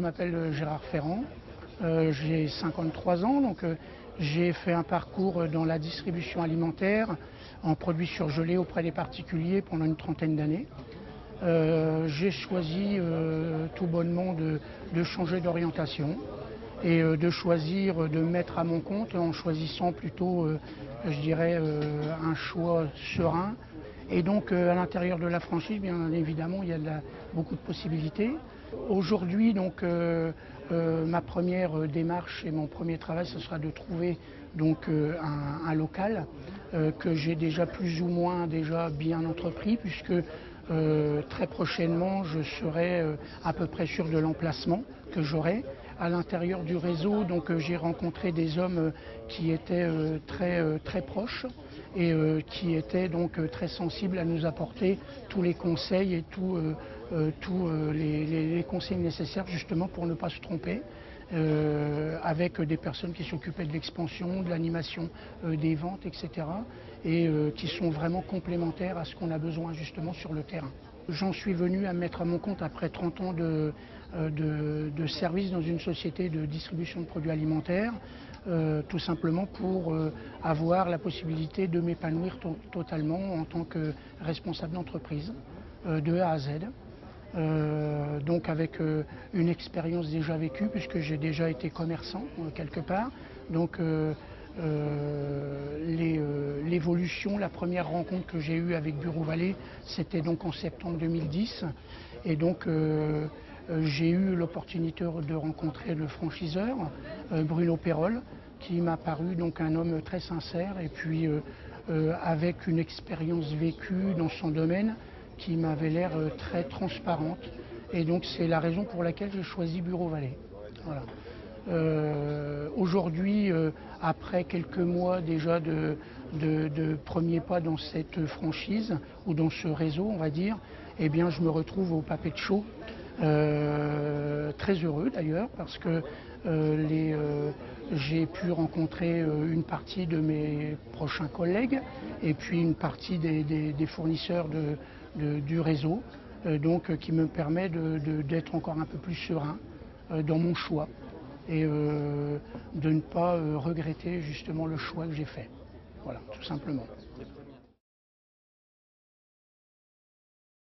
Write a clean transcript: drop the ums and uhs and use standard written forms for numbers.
je m'appelle Gérard Ferrand, j'ai 53 ans, donc j'ai fait un parcours dans la distribution alimentaire en produits surgelés auprès des particuliers pendant une trentaine d'années. J'ai choisi tout bonnement de changer d'orientation et de choisir de me mettre à mon compte en choisissant plutôt, je dirais, un choix serein. Et donc à l'intérieur de la franchise, bien évidemment, il y a beaucoup de possibilités. Aujourd'hui, donc, ma première démarche et mon premier travail, ce sera de trouver donc, un local que j'ai déjà plus ou moins bien entrepris, puisque très prochainement, je serai à peu près sûr de l'emplacement que j'aurai. À l'intérieur du réseau, donc j'ai rencontré des hommes qui étaient très proches et qui étaient donc très sensibles à nous apporter tous les conseils et tous les conseils nécessaires justement pour ne pas se tromper. Avec des personnes qui s'occupaient de l'expansion, de l'animation des ventes, etc. et qui sont vraiment complémentaires à ce qu'on a besoin justement sur le terrain. J'en suis venu à me mettre à mon compte après 30 ans de service dans une société de distribution de produits alimentaires, tout simplement pour avoir la possibilité de m'épanouir totalement en tant que responsable d'entreprise, de A à Z. Donc avec une expérience déjà vécue puisque j'ai déjà été commerçant quelque part. Donc l'évolution, la première rencontre que j'ai eue avec Bureau Vallée, c'était donc en septembre 2010. Et donc j'ai eu l'opportunité de rencontrer le franchiseur, Bruno Perrol, qui m'a paru donc un homme très sincère et puis avec une expérience vécue dans son domaine qui m'avait l'air très transparente. Et donc c'est la raison pour laquelle j'ai choisi Bureau Vallée. Voilà. Aujourd'hui, après quelques mois déjà de premiers pas dans cette franchise ou dans ce réseau, on va dire, eh bien je me retrouve au Papet de Chaux. Très heureux d'ailleurs parce que j'ai pu rencontrer une partie de mes prochains collègues et puis une partie des fournisseurs du réseau, donc qui me permet d'être encore un peu plus serein dans mon choix et de ne pas regretter justement le choix que j'ai fait. Voilà, tout simplement.